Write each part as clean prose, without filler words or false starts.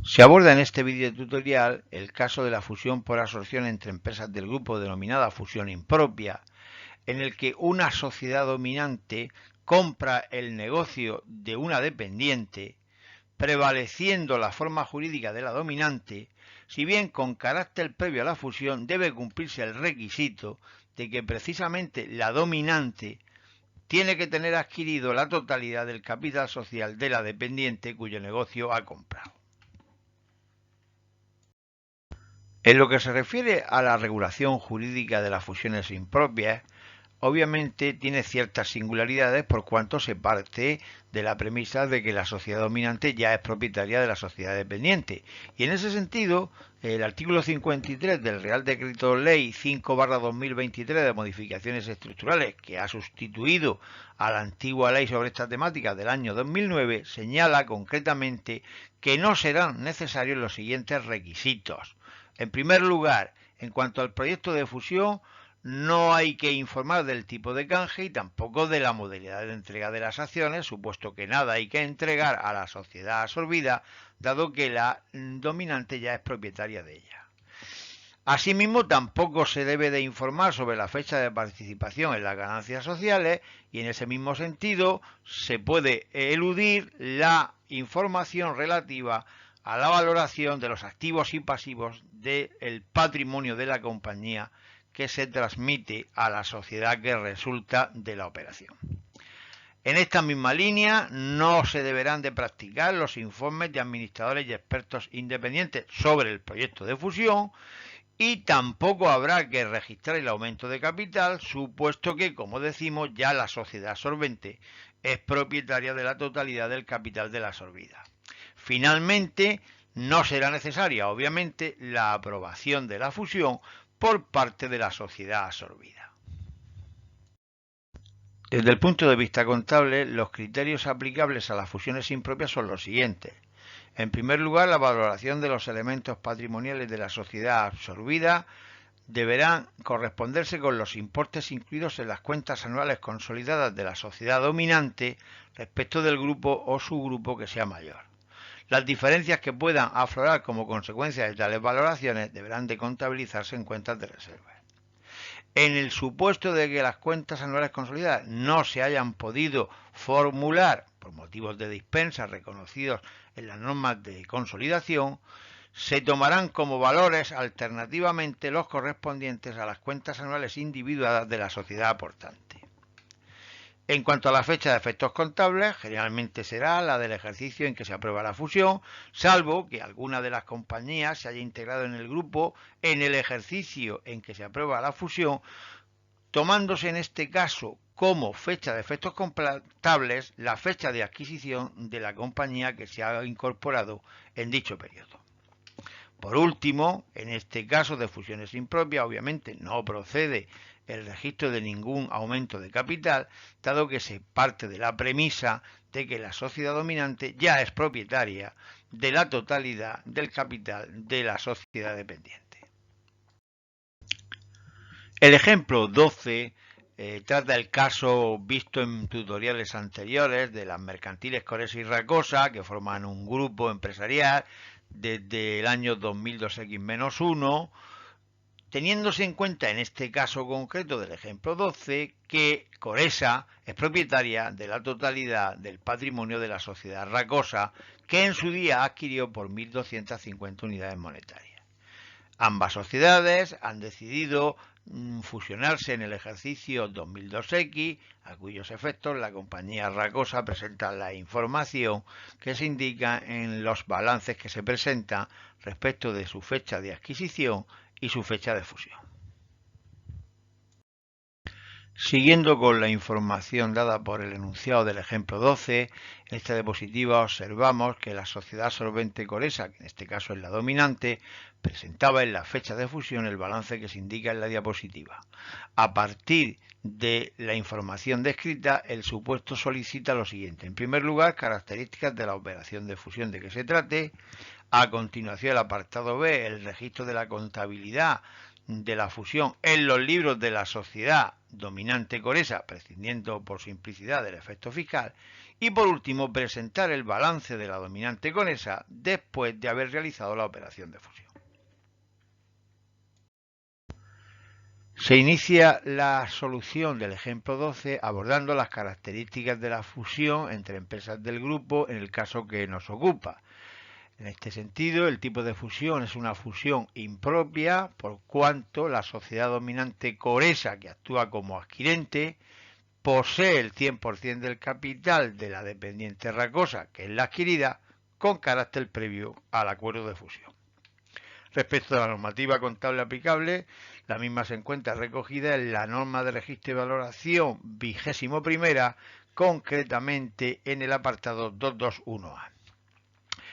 Se aborda en este vídeo tutorial el caso de la fusión por absorción entre empresas del grupo denominada fusión impropia, en el que una sociedad dominante compra el negocio de una dependiente, prevaleciendo la forma jurídica de la dominante, si bien con carácter previo a la fusión debe cumplirse el requisito de que precisamente la dominante tiene que tener adquirido la totalidad del capital social de la dependiente cuyo negocio ha comprado. En lo que se refiere a la regulación jurídica de las fusiones impropias, obviamente tiene ciertas singularidades por cuanto se parte de la premisa de que la sociedad dominante ya es propietaria de la sociedad dependiente. Y en ese sentido, el artículo 53 del Real Decreto Ley 5/2023 de modificaciones estructurales, que ha sustituido a la antigua ley sobre esta temática del año 2009, señala concretamente que no serán necesarios los siguientes requisitos. En primer lugar, en cuanto al proyecto de fusión, no hay que informar del tipo de canje y tampoco de la modalidad de entrega de las acciones, supuesto que nada hay que entregar a la sociedad absorbida, dado que la dominante ya es propietaria de ella. Asimismo, tampoco se debe de informar sobre la fecha de participación en las ganancias sociales y en ese mismo sentido se puede eludir la información relativa a la valoración de los activos y pasivos del patrimonio de la compañía que se transmite a la sociedad que resulta de la operación. En esta misma línea no se deberán de practicar los informes de administradores y expertos independientes sobre el proyecto de fusión y tampoco habrá que registrar el aumento de capital, supuesto que, como decimos, ya la sociedad absorbente es propietaria de la totalidad del capital de la absorbida. Finalmente, no será necesaria, obviamente, la aprobación de la fusión por parte de la sociedad absorbida. Desde el punto de vista contable, los criterios aplicables a las fusiones impropias son los siguientes. En primer lugar, la valoración de los elementos patrimoniales de la sociedad absorbida deberán corresponderse con los importes incluidos en las cuentas anuales consolidadas de la sociedad dominante respecto del grupo o subgrupo que sea mayor. Las diferencias que puedan aflorar como consecuencia de tales valoraciones deberán de contabilizarse en cuentas de reserva. En el supuesto de que las cuentas anuales consolidadas no se hayan podido formular por motivos de dispensa reconocidos en las normas de consolidación, se tomarán como valores alternativamente los correspondientes a las cuentas anuales individuadas de la sociedad aportante. En cuanto a la fecha de efectos contables, generalmente será la del ejercicio en que se aprueba la fusión, salvo que alguna de las compañías se haya integrado en el grupo en el ejercicio en que se aprueba la fusión, tomándose en este caso como fecha de efectos contables la fecha de adquisición de la compañía que se ha incorporado en dicho periodo. Por último, en este caso de fusiones impropias, obviamente no procede el registro de ningún aumento de capital, dado que se parte de la premisa de que la sociedad dominante ya es propietaria de la totalidad del capital de la sociedad dependiente. El ejemplo 12 trata el caso visto en tutoriales anteriores de las mercantiles Coresa y Racosa, que forman un grupo empresarial desde el año 2002X-1, teniéndose en cuenta en este caso concreto del ejemplo 12 que Coresa es propietaria de la totalidad del patrimonio de la sociedad Racosa, que en su día adquirió por 1.250 unidades monetarias. Ambas sociedades han decidido fusionarse en el ejercicio 2002X, a cuyos efectos la compañía Racosa presenta la información que se indica en los balances que se presentan respecto de su fecha de adquisición y su fecha de fusión. Siguiendo con la información dada por el enunciado del ejemplo 12, en esta diapositiva observamos que la sociedad solvente Coresa, que en este caso es la dominante, presentaba en la fecha de fusión el balance que se indica en la diapositiva. A partir de la información descrita, el supuesto solicita lo siguiente. En primer lugar, características de la operación de fusión de que se trate. A continuación, el apartado B, el registro de la contabilidad de la fusión en los libros de la sociedad dominante Coresa, prescindiendo por simplicidad del efecto fiscal, y por último presentar el balance de la dominante Coresa después de haber realizado la operación de fusión. Se inicia la solución del ejemplo 12 abordando las características de la fusión entre empresas del grupo en el caso que nos ocupa. En este sentido, el tipo de fusión es una fusión impropia por cuanto la sociedad dominante Coresa, que actúa como adquirente, posee el 100% del capital de la dependiente Racosa, que es la adquirida, con carácter previo al acuerdo de fusión. Respecto a la normativa contable aplicable, la misma se encuentra recogida en la norma de registro y valoración 21ª, concretamente en el apartado 221A.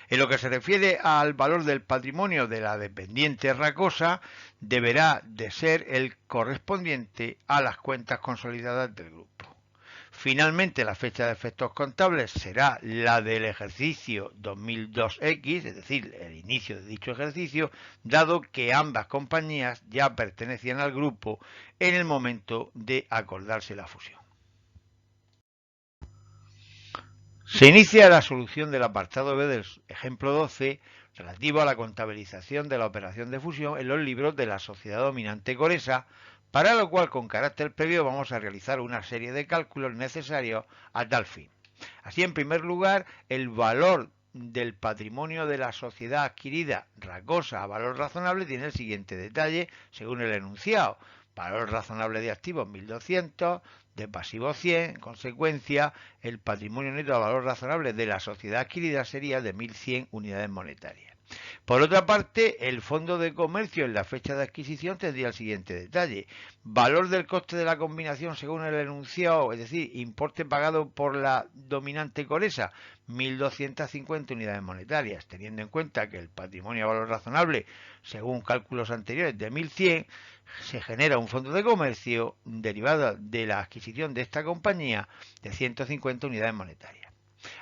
En lo que se refiere al valor del patrimonio de la dependiente Racosa, deberá de ser el correspondiente a las cuentas consolidadas del grupo. Finalmente, la fecha de efectos contables será la del ejercicio 2002X, es decir, el inicio de dicho ejercicio, dado que ambas compañías ya pertenecían al grupo en el momento de acordarse la fusión. Se inicia la solución del apartado B del ejemplo 12 relativo a la contabilización de la operación de fusión en los libros de la sociedad dominante Coresa, para lo cual con carácter previo vamos a realizar una serie de cálculos necesarios a tal fin. Así, en primer lugar, el valor del patrimonio de la sociedad adquirida Racosa a valor razonable tiene el siguiente detalle según el enunciado: valor razonable de activos 1.200, de pasivos 100, en consecuencia el patrimonio neto a valor razonable de la sociedad adquirida sería de 1.100 unidades monetarias. Por otra parte, el fondo de comercio en la fecha de adquisición tendría el siguiente detalle: valor del coste de la combinación según el enunciado, es decir, importe pagado por la dominante Coresa, 1.250 unidades monetarias, teniendo en cuenta que el patrimonio a valor razonable, según cálculos anteriores, de 1.100, se genera un fondo de comercio derivado de la adquisición de esta compañía de 150 unidades monetarias.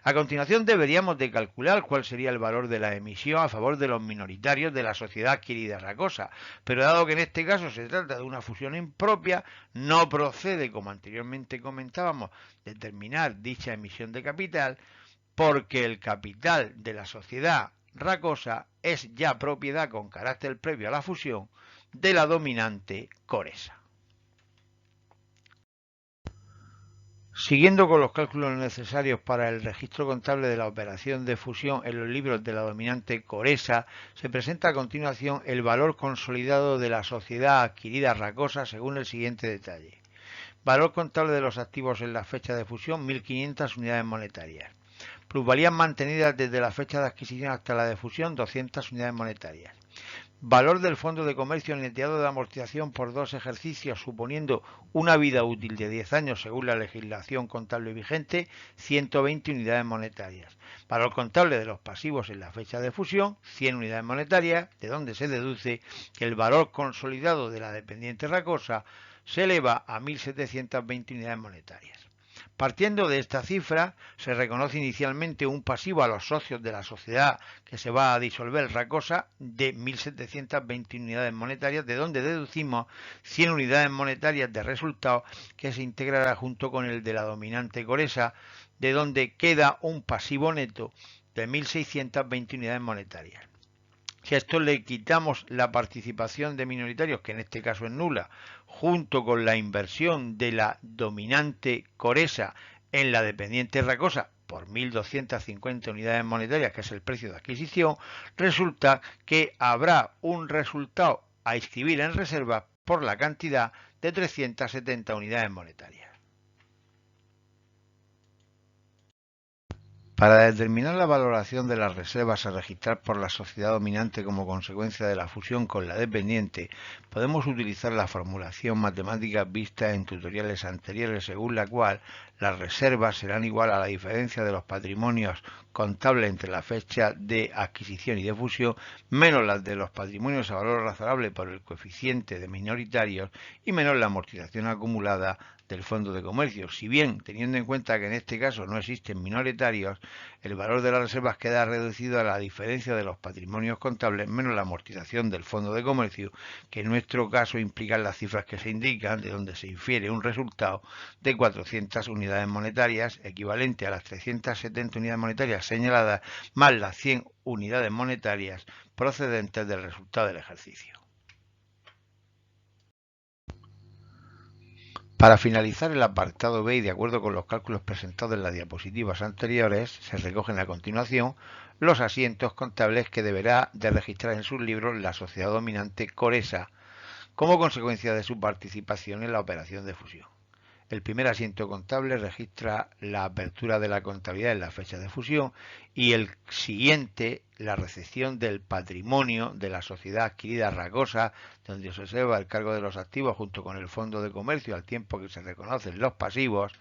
A continuación deberíamos de calcular cuál sería el valor de la emisión a favor de los minoritarios de la sociedad adquirida Racosa, pero dado que en este caso se trata de una fusión impropia, no procede, como anteriormente comentábamos, determinar dicha emisión de capital, porque el capital de la sociedad Racosa es ya propiedad con carácter previo a la fusión de la dominante Coresa. Siguiendo con los cálculos necesarios para el registro contable de la operación de fusión en los libros de la dominante Coresa, se presenta a continuación el valor consolidado de la sociedad adquirida Racosa según el siguiente detalle. Valor contable de los activos en la fecha de fusión, 1.500 unidades monetarias. Plusvalías mantenidas desde la fecha de adquisición hasta la de fusión, 200 unidades monetarias. Valor del fondo de comercio neteado de amortización por 2 ejercicios, suponiendo una vida útil de 10 años según la legislación contable vigente, 120 unidades monetarias. Valor contable de los pasivos en la fecha de fusión, 100 unidades monetarias, de donde se deduce que el valor consolidado de la dependiente Racosa se eleva a 1.720 unidades monetarias. Partiendo de esta cifra, se reconoce inicialmente un pasivo a los socios de la sociedad que se va a disolver Racosa de 1.720 unidades monetarias, de donde deducimos 100 unidades monetarias de resultado que se integrará junto con el de la dominante Coresa, de donde queda un pasivo neto de 1.620 unidades monetarias. Si a esto le quitamos la participación de minoritarios, que en este caso es nula, junto con la inversión de la dominante Coresa en la dependiente Racosa por 1.250 unidades monetarias, que es el precio de adquisición, resulta que habrá un resultado a inscribir en reserva por la cantidad de 370 unidades monetarias. Para determinar la valoración de las reservas a registrar por la sociedad dominante como consecuencia de la fusión con la dependiente, podemos utilizar la formulación matemática vista en tutoriales anteriores, según la cual las reservas serán igual a la diferencia de los patrimonios contables entre la fecha de adquisición y de fusión menos las de los patrimonios a valor razonable por el coeficiente de minoritarios y menos la amortización acumulada del fondo de comercio. Si bien, teniendo en cuenta que en este caso no existen minoritarios, el valor de las reservas queda reducido a la diferencia de los patrimonios contables menos la amortización del fondo de comercio, que en nuestro caso implican las cifras que se indican, de donde se infiere un resultado de 400 unidades monetarias, equivalente a las 370 unidades monetarias señaladas, más las 100 unidades monetarias procedentes del resultado del ejercicio. Para finalizar el apartado B y de acuerdo con los cálculos presentados en las diapositivas anteriores, se recogen a continuación los asientos contables que deberá de registrar en sus libros la sociedad dominante Coresa como consecuencia de su participación en la operación de fusión. El primer asiento contable registra la apertura de la contabilidad en la fecha de fusión y el siguiente la recepción del patrimonio de la sociedad adquirida Racosa, donde se observa el cargo de los activos junto con el fondo de comercio al tiempo que se reconocen los pasivos,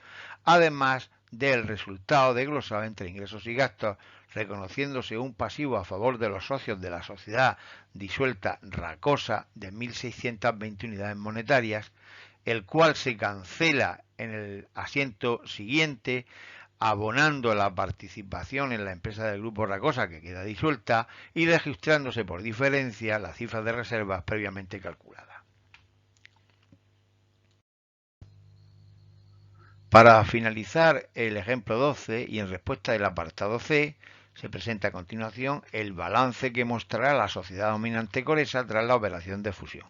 además del resultado desglosado entre ingresos y gastos, reconociéndose un pasivo a favor de los socios de la sociedad disuelta Racosa de 1.620 unidades monetarias, el cual se cancela en el asiento siguiente, abonando la participación en la empresa del grupo Racosa que queda disuelta y registrándose por diferencia la cifra de reservas previamente calculada. Para finalizar el ejemplo 12 y en respuesta del apartado C, se presenta a continuación el balance que mostrará la sociedad dominante Coresa tras la operación de fusión.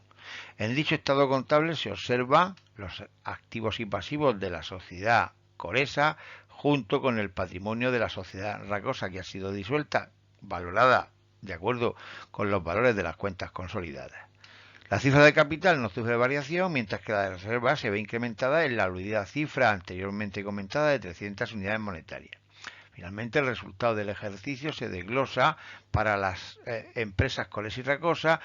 En dicho estado contable se observan los activos y pasivos de la sociedad Coresa junto con el patrimonio de la sociedad Racosa que ha sido disuelta, valorada de acuerdo con los valores de las cuentas consolidadas. La cifra de capital no sufre variación, mientras que la de reserva se ve incrementada en la aludida cifra anteriormente comentada de 300 unidades monetarias. Finalmente, el resultado del ejercicio se desglosa para las empresas Coresa y Racosa,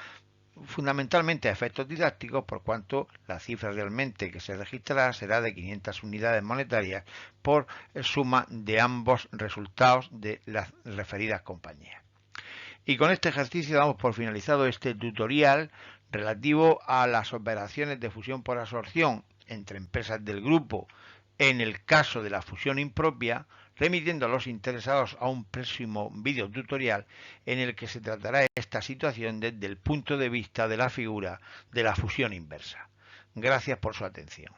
fundamentalmente a efectos didácticos, por cuanto la cifra realmente que se registrará será de 500 unidades monetarias por suma de ambos resultados de las referidas compañías. Y con este ejercicio damos por finalizado este tutorial relativo a las operaciones de fusión por absorción entre empresas del grupo en el caso de la fusión impropia, remitiendo a los interesados a un próximo video tutorial en el que se tratará esta situación desde el punto de vista de la figura de la fusión inversa. Gracias por su atención.